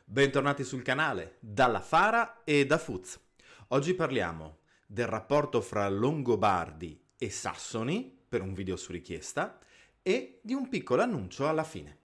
Bentornati sul canale, dalla Fara e da Fuz. Oggi parliamo del rapporto fra Longobardi e Sassoni, per un video su richiesta, e di un piccolo annuncio alla fine.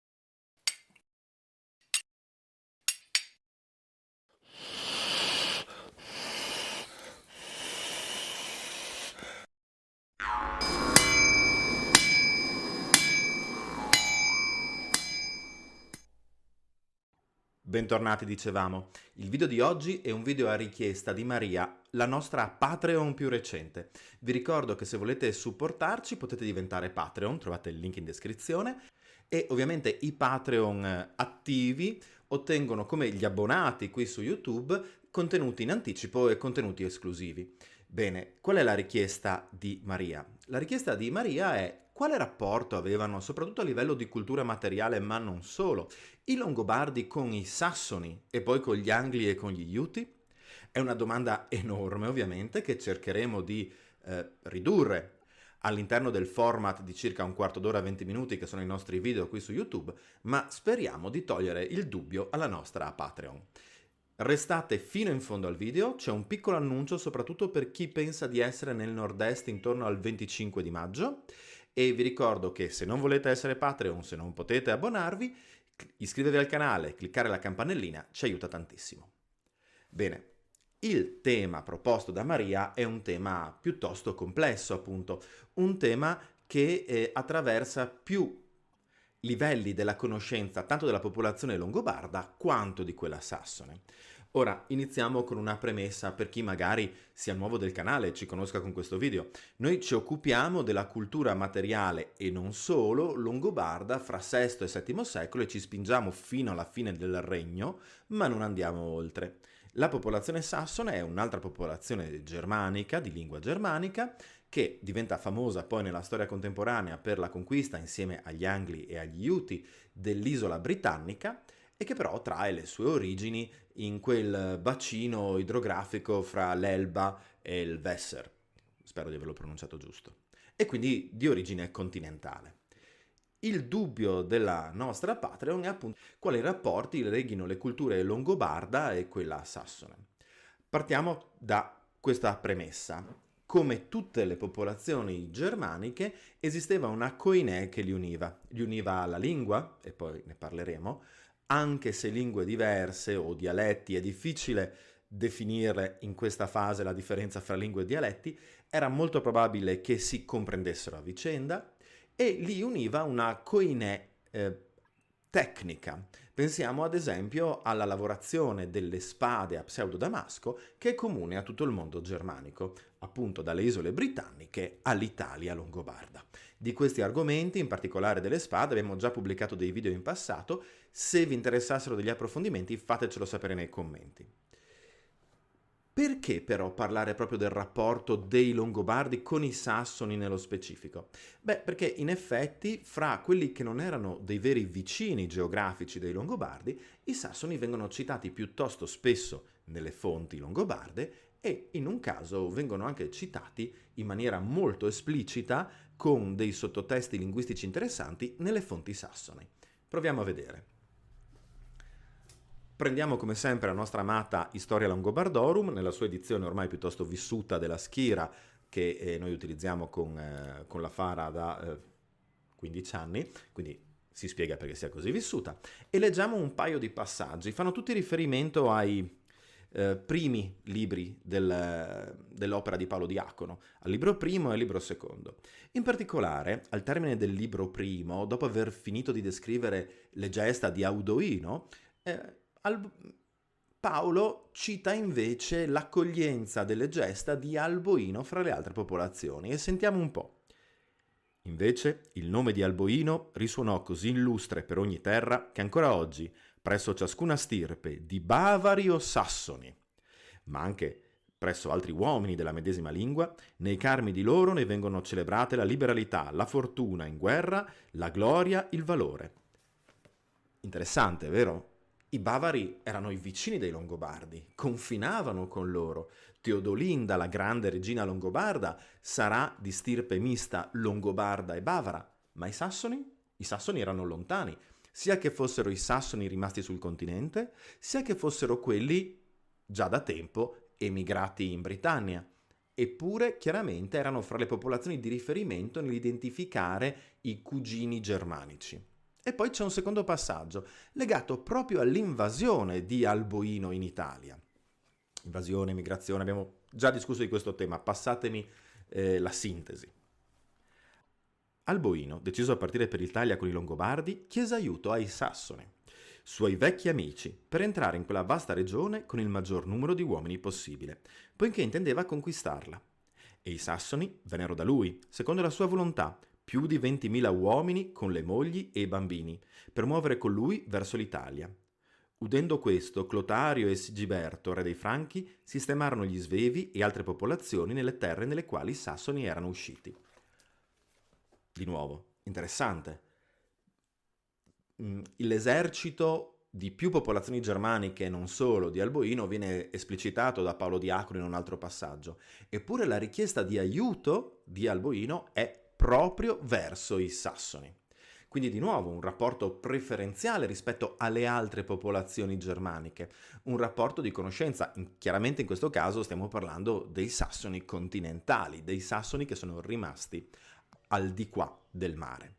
Bentornati, dicevamo. Il video di oggi è un video a richiesta di Maria, la nostra Patreon più recente. Vi ricordo che se volete supportarci potete diventare Patreon, trovate il link in descrizione, e ovviamente i Patreon attivi ottengono, come gli abbonati qui su YouTube, contenuti in anticipo e contenuti esclusivi. Bene, qual è la richiesta di Maria? La richiesta di Maria è: quale rapporto avevano, soprattutto a livello di cultura materiale, ma non solo, i Longobardi con i Sassoni e poi con gli Angli e con gli Uti? È una domanda enorme, ovviamente, che cercheremo di ridurre all'interno del format di circa un quarto d'ora, 20 minuti, che sono i nostri video qui su YouTube, ma speriamo di togliere il dubbio alla nostra Patreon. Restate fino in fondo al video, c'è un piccolo annuncio soprattutto per chi pensa di essere nel nord-est intorno al 25 di maggio, e vi ricordo che se non volete essere Patreon, se non potete abbonarvi, iscrivervi al canale, cliccare la campanellina ci aiuta tantissimo. Bene, il tema proposto da Maria è un tema piuttosto complesso, appunto, un tema che attraversa più livelli della conoscenza tanto della popolazione longobarda quanto di quella sassone. Ora iniziamo con una premessa per chi magari sia nuovo del canale e ci conosca con questo video. Noi ci occupiamo della cultura materiale e non solo longobarda fra VI e VII secolo e ci spingiamo fino alla fine del regno, ma non andiamo oltre. La popolazione sassone è un'altra popolazione germanica, di lingua germanica, che diventa famosa poi nella storia contemporanea per la conquista, insieme agli Angli e agli Uti, dell'isola britannica, e che però trae le sue origini in quel bacino idrografico fra l'Elba e il Weser, spero di averlo pronunciato giusto, e quindi di origine continentale. Il dubbio della nostra Patreon è appunto quali rapporti leghino le culture longobarda e quella sassone. Partiamo da questa premessa. Come tutte le popolazioni germaniche, esisteva una koiné che li univa alla lingua, e poi ne parleremo, anche se lingue diverse o dialetti, è difficile definire in questa fase la differenza fra lingue e dialetti, era molto probabile che si comprendessero a vicenda, e li univa una koiné tecnica. Pensiamo ad esempio alla lavorazione delle spade a pseudo-damasco, che è comune a tutto il mondo germanico, appunto dalle isole britanniche all'Italia longobarda. Di questi argomenti, in particolare delle spade, abbiamo già pubblicato dei video in passato. Se vi interessassero degli approfondimenti, fatecelo sapere nei commenti. Perché però parlare proprio del rapporto dei Longobardi con i Sassoni nello specifico? Beh, perché in effetti fra quelli che non erano dei veri vicini geografici dei Longobardi, i Sassoni vengono citati piuttosto spesso nelle fonti longobarde e in un caso vengono anche citati in maniera molto esplicita con dei sottotesti linguistici interessanti nelle fonti sassoni. Proviamo a vedere. Prendiamo come sempre la nostra amata Historia Longobardorum, nella sua edizione ormai piuttosto vissuta della Schira, che noi utilizziamo con la Fara da 15 anni, quindi si spiega perché sia così vissuta, e leggiamo un paio di passaggi. Fanno tutti riferimento ai primi libri dell'opera di Paolo Diacono, al libro primo e al libro secondo. In particolare, al termine del libro primo, dopo aver finito di descrivere le gesta di Audoino, Paolo cita invece l'accoglienza delle gesta di Alboino fra le altre popolazioni, e sentiamo un po'. Invece il nome di Alboino risuonò così illustre per ogni terra che ancora oggi, presso ciascuna stirpe di Bavari o Sassoni, ma anche presso altri uomini della medesima lingua, nei carmi di loro ne vengono celebrate la liberalità, la fortuna in guerra, la gloria, il valore. Interessante, vero? I Bavari erano i vicini dei Longobardi, confinavano con loro. Teodolinda, la grande regina longobarda, sarà di stirpe mista longobarda e bavara, ma i Sassoni? I Sassoni erano lontani. sia che fossero i sassoni rimasti sul continente, sia che fossero quelli già da tempo emigrati in Britannia. Eppure chiaramente erano fra le popolazioni di riferimento nell'identificare i cugini germanici. E poi c'è un secondo passaggio legato proprio all'invasione di Alboino in Italia. Invasione, migrazione, abbiamo già discusso di questo tema, passatemi la sintesi. Alboino, deciso a partire per l'Italia con i Longobardi, chiese aiuto ai Sassoni, suoi vecchi amici, per entrare in quella vasta regione con il maggior numero di uomini possibile, poiché intendeva conquistarla. E i Sassoni vennero da lui, secondo la sua volontà, più di 20.000 uomini con le mogli e i bambini, per muovere con lui verso l'Italia. Udendo questo, Clotario e Sigiberto, re dei Franchi, sistemarono gli Svevi e altre popolazioni nelle terre nelle quali i Sassoni erano usciti. Di nuovo, interessante. L'esercito di più popolazioni germaniche, non solo, di Alboino viene esplicitato da Paolo Diacono in un altro passaggio. Eppure la richiesta di aiuto di Alboino è proprio verso i Sassoni. Quindi di nuovo un rapporto preferenziale rispetto alle altre popolazioni germaniche, un rapporto di conoscenza. Chiaramente in questo caso stiamo parlando dei Sassoni continentali, dei Sassoni che sono rimasti al di qua del mare.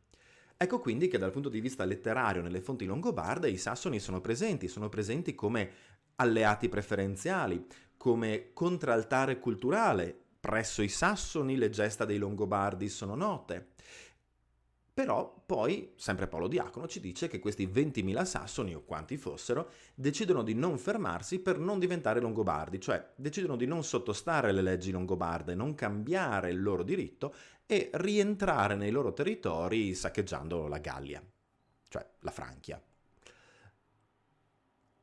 Ecco quindi che dal punto di vista letterario nelle fonti longobarde i Sassoni sono presenti come alleati preferenziali, come contraltare culturale. Presso i Sassoni le gesta dei Longobardi sono note. Però poi, sempre Paolo Diacono ci dice che questi 20.000 Sassoni, o quanti fossero, decidono di non fermarsi per non diventare Longobardi, cioè decidono di non sottostare alle leggi longobarde, non cambiare il loro diritto e rientrare nei loro territori saccheggiando la Gallia, cioè la Francia.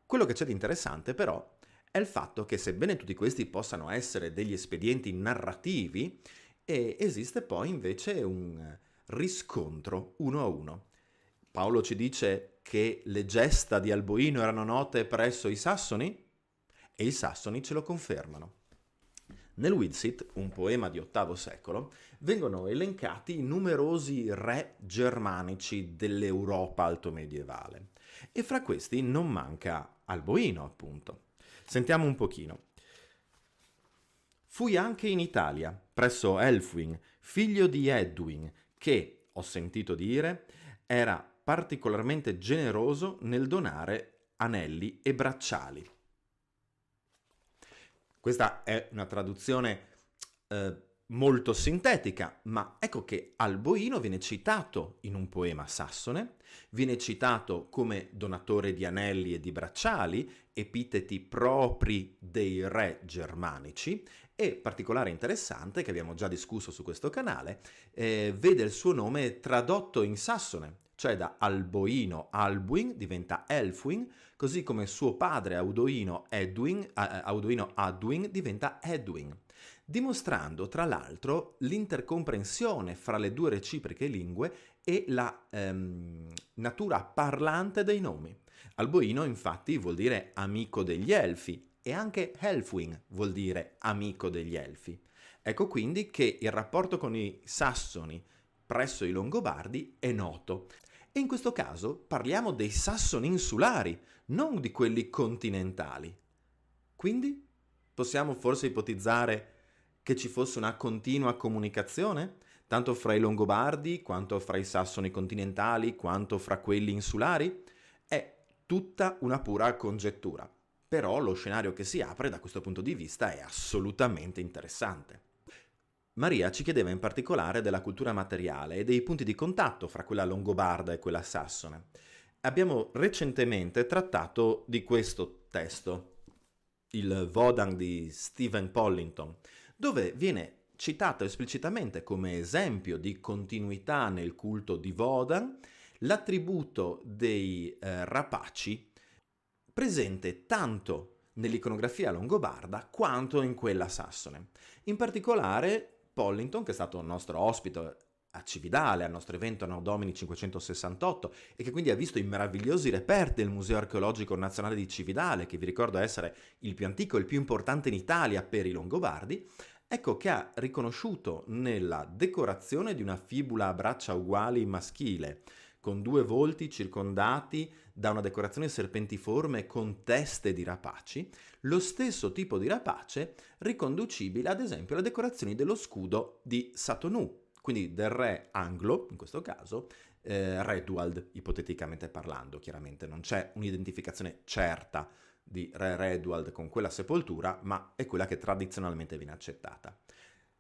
Quello che c'è di interessante però è il fatto che sebbene tutti questi possano essere degli espedienti narrativi, esiste poi invece un riscontro uno a uno. Paolo ci dice che le gesta di Alboino erano note presso i Sassoni e i Sassoni ce lo confermano. Nel Widsith, un poema di VIII secolo, vengono elencati numerosi re germanici dell'Europa altomedievale e fra questi non manca Alboino, appunto. Sentiamo un pochino. Fui anche in Italia, presso Elfwin, figlio di Edwin, che, ho sentito dire, era particolarmente generoso nel donare anelli e bracciali. Questa è una traduzione molto sintetica, ma ecco che Alboino viene citato in un poema sassone, viene citato come donatore di anelli e di bracciali, epiteti propri dei re germanici, e particolare interessante, che abbiamo già discusso su questo canale, vede il suo nome tradotto in sassone, cioè da Alboino Albuin diventa Elfwin, così come suo padre Audoino Adwin diventa Edwin, dimostrando tra l'altro l'intercomprensione fra le due reciproche lingue e la natura parlante dei nomi. Alboino infatti vuol dire amico degli Elfi e anche Elfwin vuol dire amico degli Elfi. Ecco quindi che il rapporto con i Sassoni presso i Longobardi è noto. E in questo caso parliamo dei Sassoni insulari, non di quelli continentali. Quindi possiamo forse ipotizzare che ci fosse una continua comunicazione, tanto fra i Longobardi, quanto fra i Sassoni continentali, quanto fra quelli insulari? È tutta una pura congettura, però lo scenario che si apre da questo punto di vista è assolutamente interessante. Maria ci chiedeva in particolare della cultura materiale e dei punti di contatto fra quella longobarda e quella sassone. Abbiamo recentemente trattato di questo testo, il Wodan di Stephen Pollington, dove viene citato esplicitamente come esempio di continuità nel culto di Wodan l'attributo dei rapaci presente tanto nell'iconografia longobarda quanto in quella sassone. In particolare Pollington, che è stato il nostro ospite a Cividale, al nostro evento Anno Domini 568, e che quindi ha visto i meravigliosi reperti del Museo Archeologico Nazionale di Cividale, che vi ricordo essere il più antico e il più importante in Italia per i Longobardi, ecco che ha riconosciuto nella decorazione di una fibula a braccia uguali maschile, con 2 volti circondati da una decorazione serpentiforme con teste di rapaci, lo stesso tipo di rapace riconducibile ad esempio alle decorazioni dello scudo di Satu, quindi del re anglo, in questo caso, Redwald, ipoteticamente parlando. Chiaramente non c'è un'identificazione certa di re Redwald con quella sepoltura, ma è quella che tradizionalmente viene accettata.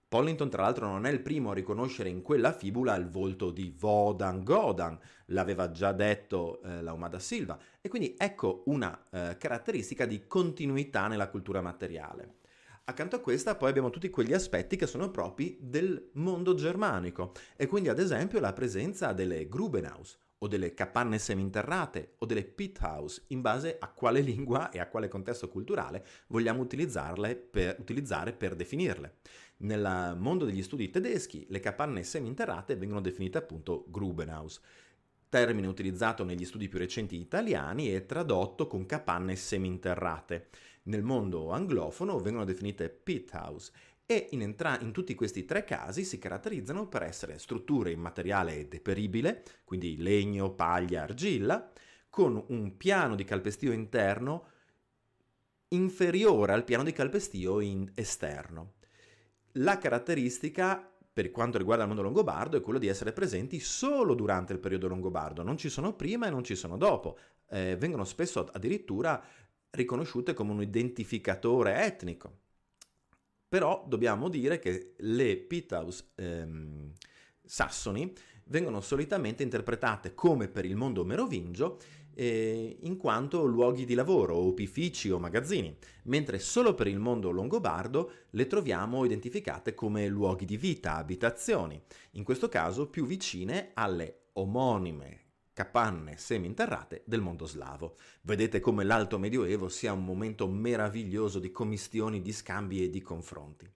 Pollington, tra l'altro, non è il primo a riconoscere in quella fibula il volto di Wodan Godan, l'aveva già detto Lauma da Silva, e quindi ecco una caratteristica di continuità nella cultura materiale. Accanto a questa poi abbiamo tutti quegli aspetti che sono propri del mondo germanico, e quindi ad esempio la presenza delle Grubenhaus, o delle capanne seminterrate, o delle Pithaus, in base a quale lingua e a quale contesto culturale vogliamo utilizzare per definirle. Nel mondo degli studi tedeschi, le capanne seminterrate vengono definite appunto Grubenhaus, termine utilizzato negli studi più recenti italiani e tradotto con capanne seminterrate. Nel mondo anglofono vengono definite Pithaus e in tutti questi 3 casi si caratterizzano per essere strutture in materiale deperibile, quindi legno, paglia, argilla, con un piano di calpestio interno inferiore al piano di calpestio esterno. La caratteristica per quanto riguarda il mondo longobardo è quello di essere presenti solo durante il periodo longobardo, non ci sono prima e non ci sono dopo, vengono spesso addirittura riconosciute come un identificatore etnico. Però dobbiamo dire che le Pithaus sassoni vengono solitamente interpretate come per il mondo merovingio in quanto luoghi di lavoro, opifici o magazzini, mentre solo per il mondo longobardo le troviamo identificate come luoghi di vita, abitazioni, in questo caso più vicine alle omonime capanne seminterrate del mondo slavo. Vedete come l'Alto Medioevo sia un momento meraviglioso di commistioni, di scambi e di confronti.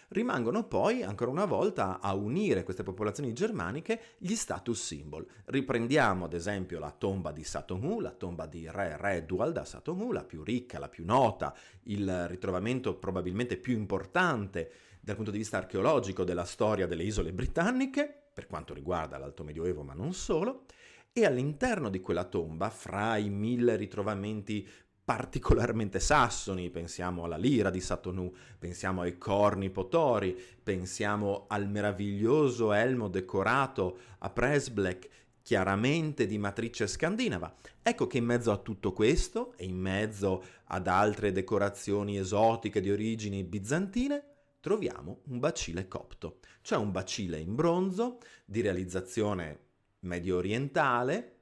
Rimangono poi, ancora una volta, a unire queste popolazioni germaniche gli status symbol. Riprendiamo ad esempio la tomba di Satu, la tomba di re Redwald a Satu, la più ricca, la più nota, il ritrovamento probabilmente più importante dal punto di vista archeologico della storia delle isole britanniche, per quanto riguarda l'Alto Medioevo ma non solo, e all'interno di quella tomba, fra i 1000 ritrovamenti particolarmente sassoni, pensiamo alla lira di Satu, pensiamo ai corni potori, pensiamo al meraviglioso elmo decorato a Presbleck, chiaramente di matrice scandinava. Ecco che in mezzo a tutto questo e in mezzo ad altre decorazioni esotiche di origini bizantine troviamo un bacile copto, cioè un bacile in bronzo di realizzazione medio orientale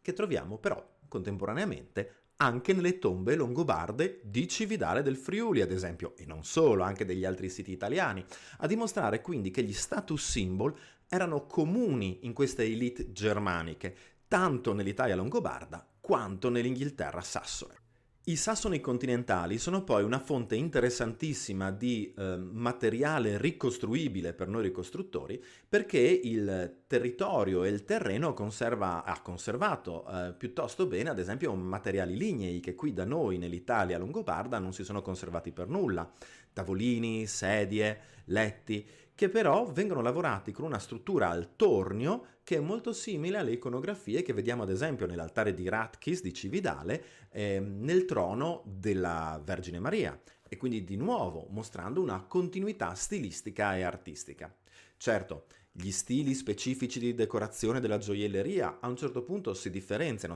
che troviamo però contemporaneamente anche nelle tombe longobarde di Cividale del Friuli, ad esempio, e non solo, anche degli altri siti italiani, a dimostrare quindi che gli status symbol erano comuni in queste elite germaniche, tanto nell'Italia longobarda quanto nell'Inghilterra sassone. I sassoni continentali sono poi una fonte interessantissima di materiale ricostruibile per noi ricostruttori, perché il territorio e il terreno ha conservato piuttosto bene ad esempio materiali lignei che qui da noi nell'Italia longobarda non si sono conservati per nulla, tavolini, sedie, letti, che però vengono lavorati con una struttura al tornio che è molto simile alle iconografie che vediamo ad esempio nell'altare di Ratkis di Cividale nel trono della Vergine Maria, e quindi di nuovo mostrando una continuità stilistica e artistica. Certo, gli stili specifici di decorazione della gioielleria a un certo punto si differenziano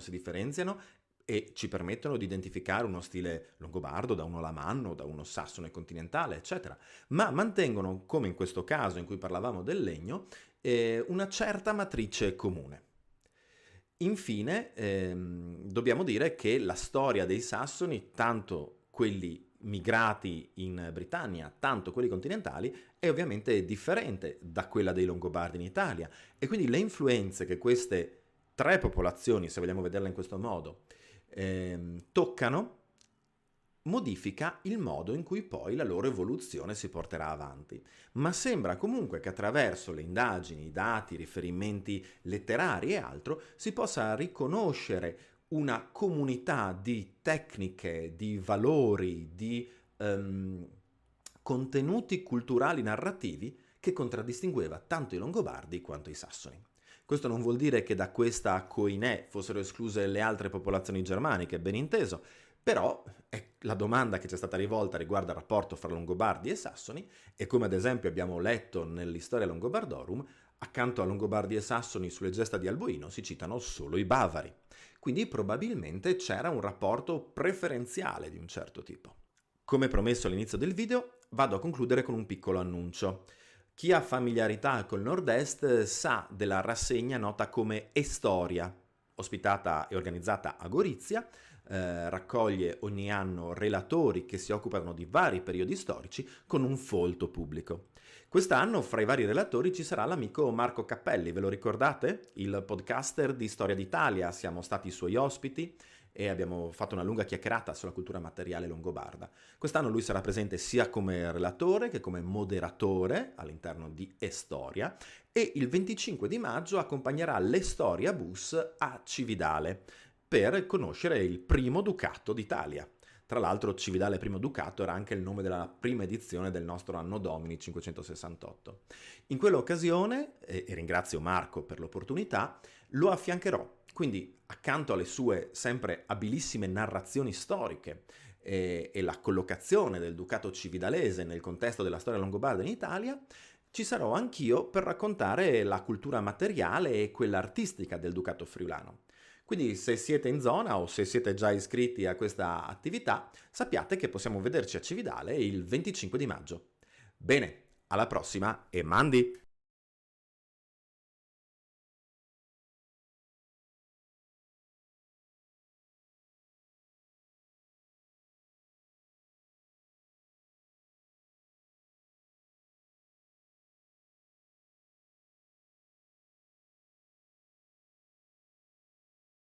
e ci permettono di identificare uno stile longobardo da uno lamanno, da uno sassone continentale, eccetera, ma mantengono, come in questo caso in cui parlavamo del legno, una certa matrice comune. Infine, dobbiamo dire che la storia dei sassoni, tanto quelli migrati in Britannia, tanto quelli continentali, è ovviamente differente da quella dei Longobardi in Italia, e quindi le influenze che queste 3 popolazioni, se vogliamo vederla in questo modo, toccano, modifica il modo in cui poi la loro evoluzione si porterà avanti. Ma sembra comunque che attraverso le indagini, i dati, i riferimenti letterari e altro si possa riconoscere una comunità di tecniche, di valori, di contenuti culturali narrativi che contraddistingueva tanto i Longobardi quanto i Sassoni. Questo non vuol dire che da questa coinè fossero escluse le altre popolazioni germaniche, ben inteso, però la domanda che ci è stata rivolta riguarda il rapporto fra Longobardi e Sassoni e come ad esempio abbiamo letto nell'Historia Longobardorum, accanto a Longobardi e Sassoni sulle gesta di Alboino si citano solo i Bavari. Quindi probabilmente c'era un rapporto preferenziale di un certo tipo. Come promesso all'inizio del video, vado a concludere con un piccolo annuncio. Chi ha familiarità col Nord-Est sa della rassegna nota come Estoria, ospitata e organizzata a Gorizia, raccoglie ogni anno relatori che si occupano di vari periodi storici con un folto pubblico. Quest'anno fra i vari relatori ci sarà l'amico Marco Cappelli, ve lo ricordate? Il podcaster di Storia d'Italia, siamo stati i suoi ospiti e abbiamo fatto una lunga chiacchierata sulla cultura materiale longobarda. Quest'anno lui sarà presente sia come relatore che come moderatore all'interno di Estoria e il 25 di maggio accompagnerà l'Estoria Bus a Cividale per conoscere il primo ducato d'Italia. Tra l'altro Cividale Primo Ducato era anche il nome della prima edizione del nostro Anno Domini 568. In quell'occasione, e ringrazio Marco per l'opportunità, lo affiancherò. Quindi accanto alle sue sempre abilissime narrazioni storiche e la collocazione del Ducato Cividalese nel contesto della storia longobarda in Italia, ci sarò anch'io per raccontare la cultura materiale e quella artistica del Ducato friulano. Quindi se siete in zona o se siete già iscritti a questa attività, sappiate che possiamo vederci a Cividale il 25 di maggio. Bene, alla prossima e mandi!